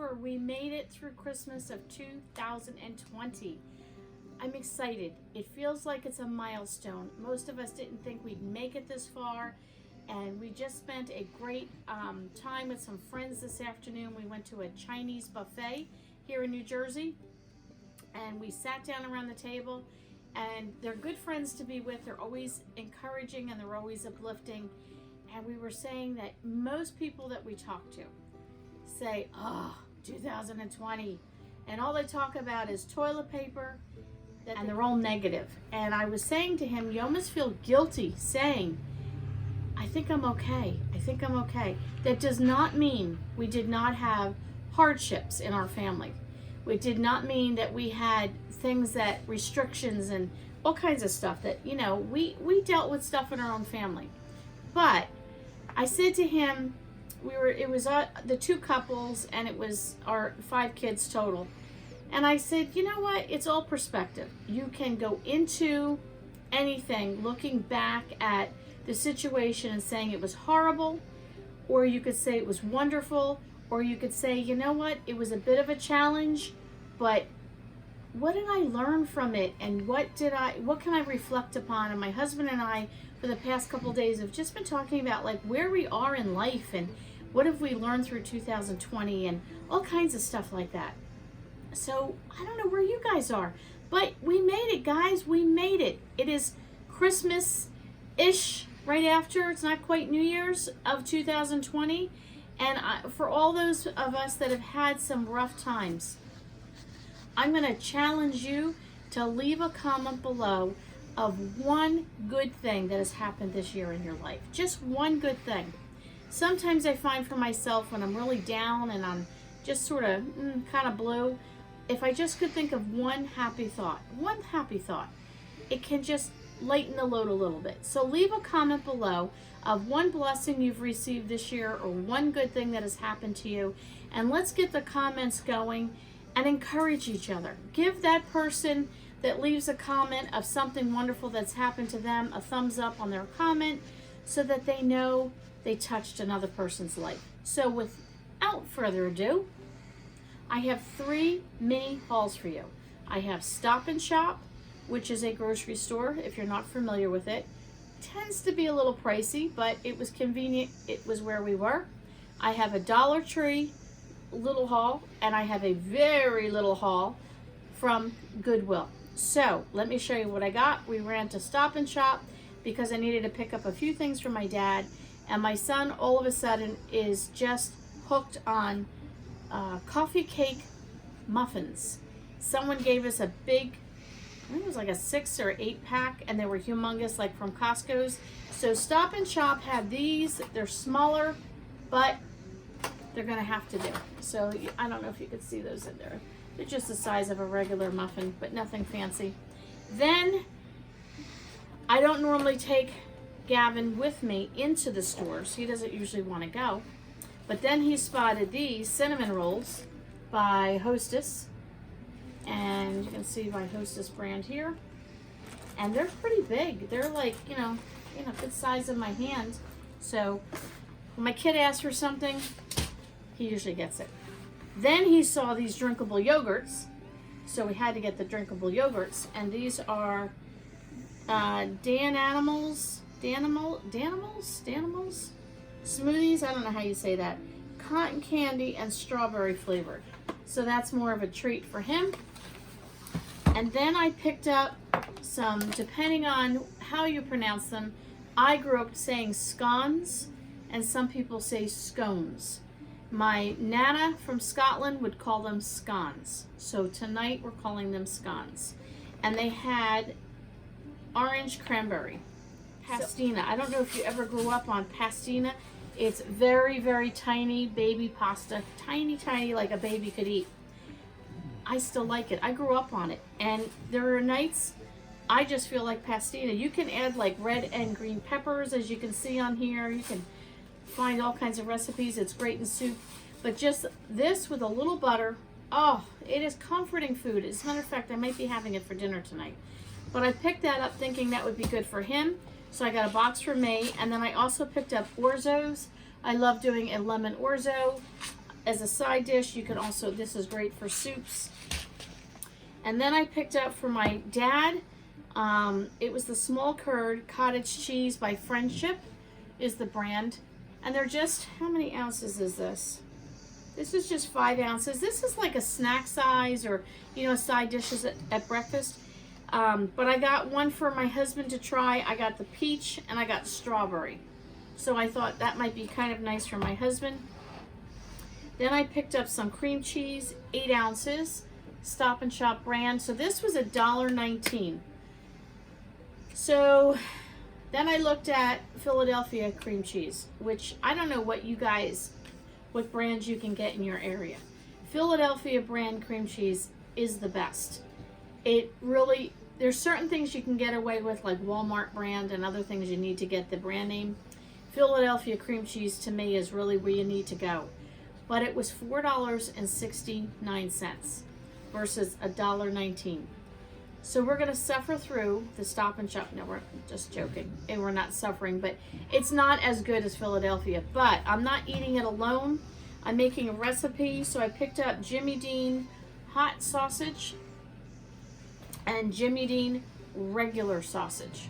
over. We made it through Christmas of 2020. I'm excited. It feels like it's a milestone. Most of us didn't think we'd make it this far, and we just spent a great time with some friends this afternoon. We went to a Chinese buffet here in New Jersey, and we sat down around the table, and they're good friends to be with. They're always encouraging and they're always uplifting. And we were saying that most people that we talk to say, oh, 2020. And all they talk about is toilet paper, and they're all negative. And I was saying to him, you almost feel guilty saying, I think I'm okay. I think I'm okay. That does not mean we did not have hardships in our family. It did not mean that we had things that restrictions and all kinds of stuff that, you know, we dealt with stuff in our own family. But I said to him, it was the two couples, and it was our 5 kids total. And I said, you know what? It's all perspective. You can go into anything looking back at the situation and saying it was horrible, or you could say it was wonderful, or you could say, you know what? It was a bit of a challenge, but what did I learn from it, and what can I reflect upon? And my husband and I, for the past couple of days, have just been talking about like where we are in life and what have we learned through 2020 and all kinds of stuff like that. So I don't know where you guys are, but we made it, guys. We made it. It is Christmas-ish right after. It's not quite New Year's of 2020. And for all those of us that have had some rough times, I'm going to challenge you to leave a comment below of one good thing that has happened this year in your life. Just one good thing. Sometimes I find for myself when I'm really down and I'm just sort of kind of blue, if I just could think of one happy thought, it can just lighten the load a little bit. So leave a comment below of one blessing you've received this year or one good thing that has happened to you, and let's get the comments going and encourage each other. Give that person that leaves a comment of something wonderful that's happened to them a thumbs up on their comment so that they know they touched another person's life. So without further ado, I have 3 mini hauls for you. I have Stop and Shop, which is a grocery store, if you're not familiar with it. Tends to be a little pricey, but it was convenient. It was where we were. I have a Dollar Tree little haul, and I have a very little haul from Goodwill. So let me show you what I got. We ran to Stop and Shop because I needed to pick up a few things for my dad, and my son all of a sudden is just hooked on coffee cake muffins. Someone gave us a big, I think it was like a 6 or 8 pack, and they were humongous, like from Costco's. So Stop and Shop had these. They're smaller, but they're gonna have to do. So I don't know if you could see those in there. They're just the size of a regular muffin, but nothing fancy. Then I don't normally take Gavin with me into the stores. He doesn't usually want to go. But then he spotted these cinnamon rolls by Hostess. And you can see my Hostess brand here. And they're pretty big. They're like, you know, good size of my hand. So when my kid asks for something, he usually gets it. Then he saw these drinkable yogurts. So we had to get the drinkable yogurts. And these are Danimals smoothies. I don't know how you say that. Cotton candy and strawberry flavored. So that's more of a treat for him. And then I picked up some, depending on how you pronounce them, I grew up saying scones, and some people say scones. My Nana from Scotland would call them scones. So tonight we're calling them scones. And they had orange cranberry. Pastina. I don't know if you ever grew up on pastina. It's very, very tiny baby pasta. Tiny, tiny, like a baby could eat. I still like it. I grew up on it. And there are nights I just feel like pastina. You can add like red and green peppers, as you can see on here. You can find all kinds of recipes. It's great in soup. But just this with a little butter, oh, it is comforting food. As a matter of fact, I might be having it for dinner tonight. But I picked that up thinking that would be good for him. So I got a box for me, and then I also picked up orzos. I love doing a lemon orzo. as a side dish. You can also, this is great for soups. And then I picked up for my dad, it was the small curd cottage cheese by Friendship is the brand. And they're just, how many ounces is this? This is just 5 ounces. This is like a snack size, or, you know, side dishes at breakfast. But I got one for my husband to try. I got the peach and I got strawberry. So I thought that might be kind of nice for my husband. Then I picked up some cream cheese, 8 ounces, Stop and Shop brand. So this was $1.19. So then I looked at Philadelphia cream cheese, which I don't know what brands you can get in your area. Philadelphia brand cream cheese is the best. It really, there's certain things you can get away with, like Walmart brand, and other things you need to get the brand name. Philadelphia cream cheese to me is really where you need to go. But it was $4.69 versus $1.19. So we're gonna suffer through the Stop and Shop. No, we're just joking. And we're not suffering, but it's not as good as Philadelphia. But I'm not eating it alone. I'm making a recipe. So I picked up Jimmy Dean hot sausage and Jimmy Dean regular sausage.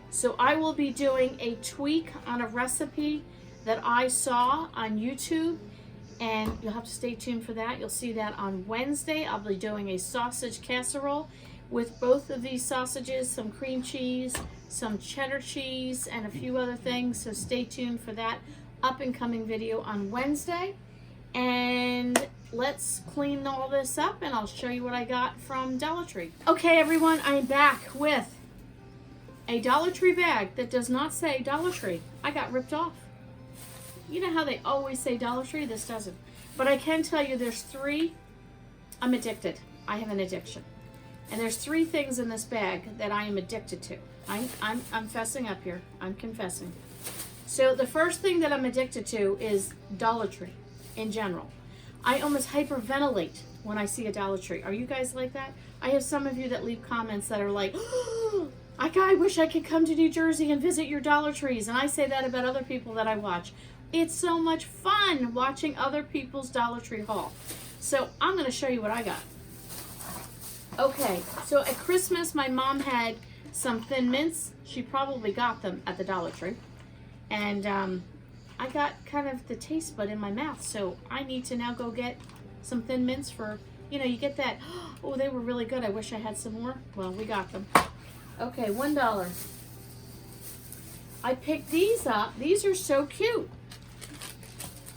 So I will be doing a tweak on a recipe that I saw on YouTube, and you'll have to stay tuned for that. You'll see that on Wednesday. I'll be doing a sausage casserole with both of these sausages, some cream cheese, some cheddar cheese, and a few other things. So stay tuned for that up and coming video on Wednesday. And let's clean all this up and I'll show you what I got from Dollar Tree. Okay everyone, I'm back with a Dollar Tree bag that does not say Dollar Tree. I got ripped off. You know how they always say Dollar Tree? This doesn't. But I can tell you there's 3. I'm addicted. I have an addiction. And there's 3 things in this bag that I am addicted to. I'm fessing up here. I'm confessing. So the first thing that I'm addicted to is Dollar Tree in general. I almost hyperventilate when I see a Dollar Tree. Are you guys like that? I have some of you that leave comments that are like, oh, I wish I could come to New Jersey and visit your Dollar Trees. And I say that about other people that I watch. It's so much fun watching other people's Dollar Tree haul. So I'm going to show you what I got. Okay, so at Christmas, my mom had some Thin Mints. She probably got them at the Dollar Tree. And I got kind of the taste bud in my mouth. So I need to now go get some Thin Mints for, you know, you get that, oh, they were really good. I wish I had some more. Well, we got them. Okay, $1. I picked these up. These are so cute.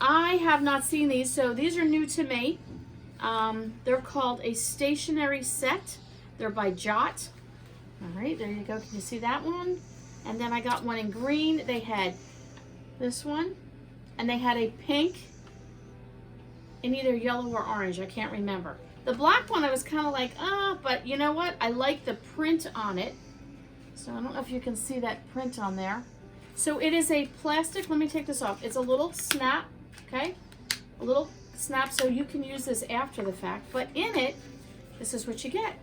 I have not seen these, so these are new to me. They're called a stationery set. They're by Jot. All right, there you go. Can you see that one? And then I got one in green. They had this one, and they had a pink in either yellow or orange. I can't remember. The black one, I was kind of like, but you know what? I like the print on it. So I don't know if you can see that print on there. So it is a plastic, let me take this off. It's a little snap, okay? A little snap, so you can use this after the fact. But in it, this is what you get.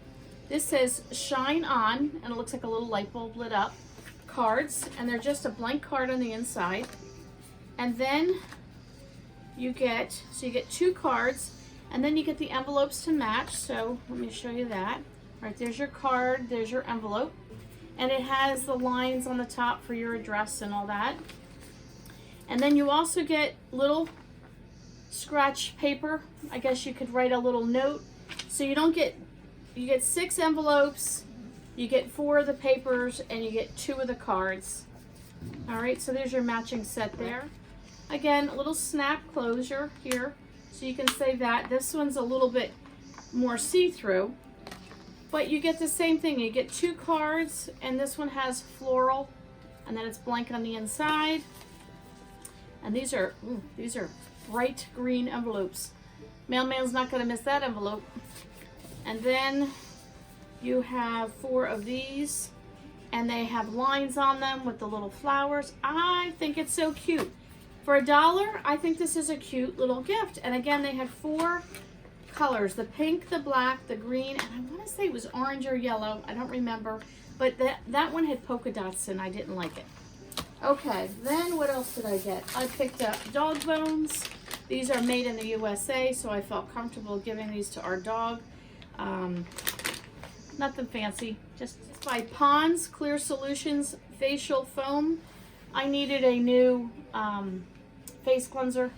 This says Shine On, and it looks like a little light bulb lit up. Cards, and they're just a blank card on the inside. And then you get, so you get 2 cards, and then you get the envelopes to match. So let me show you that. All right, there's your card, there's your envelope. And it has the lines on the top for your address and all that. And then you also get little scratch paper. I guess you could write a little note. So you don't get, you get 6 envelopes, you get 4 of the papers, and you get 2 of the cards. All right, so there's your matching set there. Again, a little snap closure here, so you can save that. This one's a little bit more see-through, but you get the same thing. You get 2 cards, and this one has floral, and then it's blank on the inside. And these are bright green envelopes. Mailman's not going to miss that envelope. And then you have 4 of these, and they have lines on them with the little flowers. I think it's so cute. For $1, I think this is a cute little gift. And again, they had 4 colors, the pink, the black, the green, and I want to say it was orange or yellow. I don't remember, but that one had polka dots and I didn't like it. Okay, then what else did I get? I picked up dog bones. These are made in the USA, so I felt comfortable giving these to our dog. Nothing fancy, just by Pond's Clear Solutions Facial Foam. I needed a new face cleanser.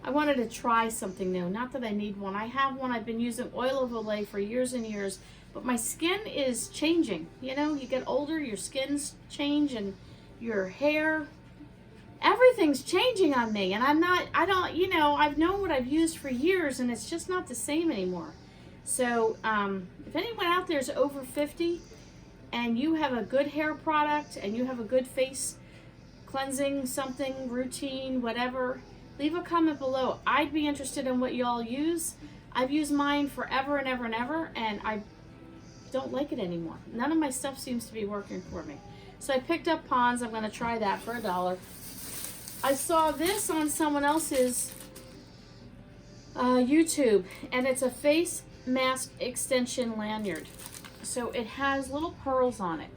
I wanted to try something new. Not that I need one. I have one. I've been using Oil of Olay for years and years, but my skin is changing. You know, you get older, your skin's change, and your hair, everything's changing on me. And I've known what I've used for years, and it's just not the same anymore. So if anyone out there is over 50 and you have a good hair product and you have a good face cleansing something, routine, whatever, leave a comment below. I'd be interested in what y'all use. I've used mine forever and ever and ever, and I don't like it anymore. None of my stuff seems to be working for me. So I picked up Pond's. I'm going to try that for $1. I saw this on someone else's YouTube, and it's a face mask extension lanyard. So it has little pearls on it,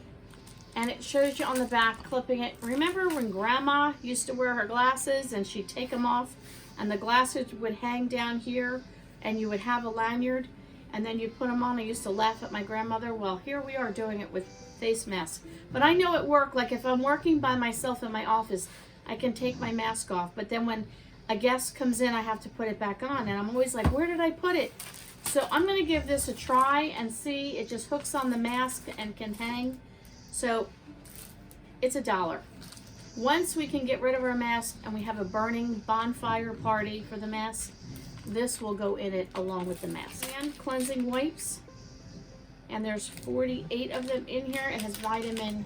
and it shows you on the back clipping it. Remember when Grandma used to wear her glasses and she'd take them off and the glasses would hang down here and you would have a lanyard and then you put them on? I used to laugh at my grandmother. Well, here we are doing it with face masks. But I know it worked. Like if I'm working by myself in my office, I can take my mask off, but then when a guest comes in, I have to put it back on, and I'm always like, where did I put it? So I'm going to give this a try and see. It just hooks on the mask and can hang. So it's $1. Once we can get rid of our mask and we have a burning bonfire party for the mask, this will go in it along with the mask. And cleansing wipes, and there's 48 of them in here. It has vitamin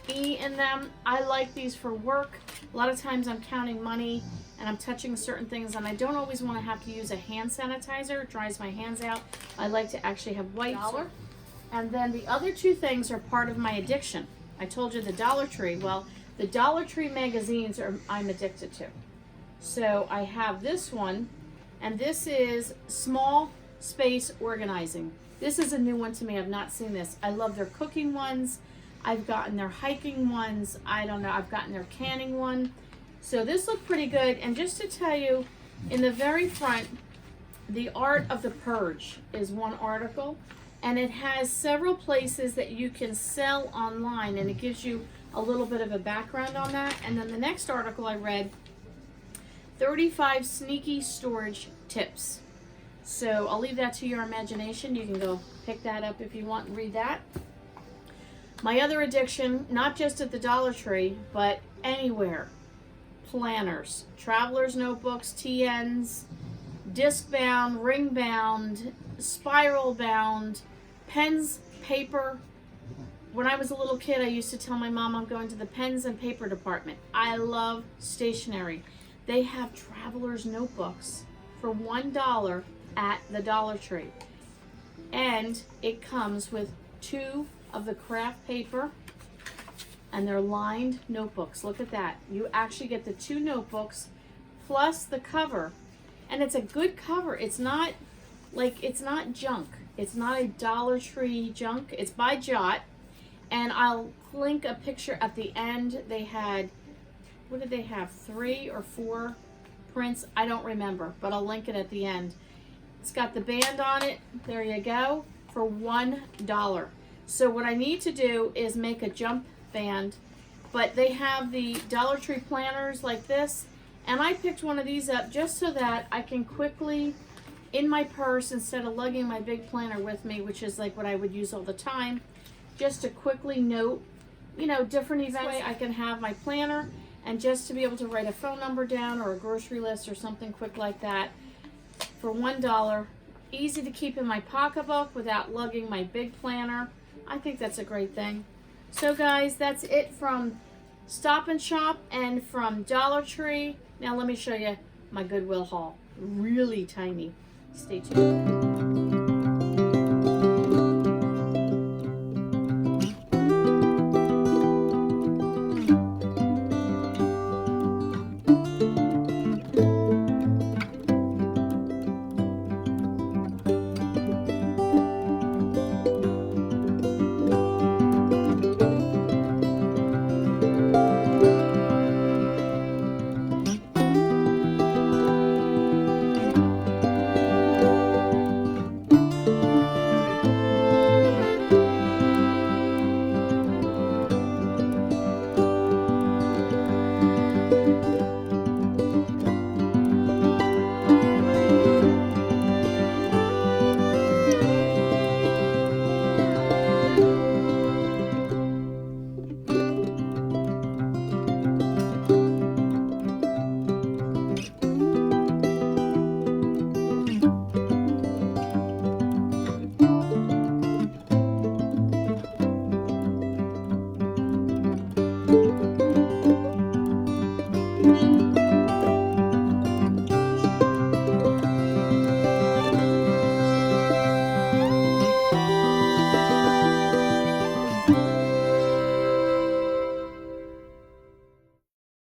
E in them. I like these for work. A lot of times I'm counting money and I'm touching certain things, and I don't always want to have to use a hand sanitizer. It dries my hands out. I like to actually have wipes. And then the other two things are part of my addiction. I told you the Dollar Tree. Well, the Dollar Tree magazines I'm addicted to. So I have this one, and this is Small Space Organizing. This is a new one to me. I've not seen this. I love their cooking ones. I've gotten their hiking ones. I don't know. I've gotten their canning one. So this looked pretty good. And just to tell you, in the very front, The Art of the Purge is one article. And it has several places that you can sell online. And it gives you a little bit of a background on that. And then the next article I read, 35 Sneaky Storage Tips. So I'll leave that to your imagination. You can go pick that up if you want and read that. My other addiction, not just at the Dollar Tree, but anywhere. Planners, traveler's notebooks, TNs, disc bound, ring bound, spiral bound, pens, paper. When I was a little kid, I used to tell my mom I'm going to the pens and paper department. I love stationery. They have traveler's notebooks for $1 at the Dollar Tree. And it comes with 2 of the craft paper, and they're lined notebooks. Look at that. You actually get the 2 notebooks plus the cover, and it's a good cover. It's not junk. It's not a Dollar Tree junk. It's by Jot, and I'll link a picture at the end. They had, what did they have, 3 or 4 prints? I don't remember, but I'll link it at the end. It's got the band on it. There you go, for $1. So what I need to do is make a jump band, but they have the Dollar Tree planners like this, and I picked one of these up just so that I can quickly, in my purse, instead of lugging my big planner with me, which is like what I would use all the time, just to quickly note, different events. I can have my planner, and just to be able to write a phone number down or a grocery list or something quick like that for $1. Easy to keep in my pocketbook without lugging my big planner. I think that's a great thing. So guys, that's it from Stop and Shop and from Dollar Tree. Now let me show you my Goodwill haul. Really tiny. Stay tuned.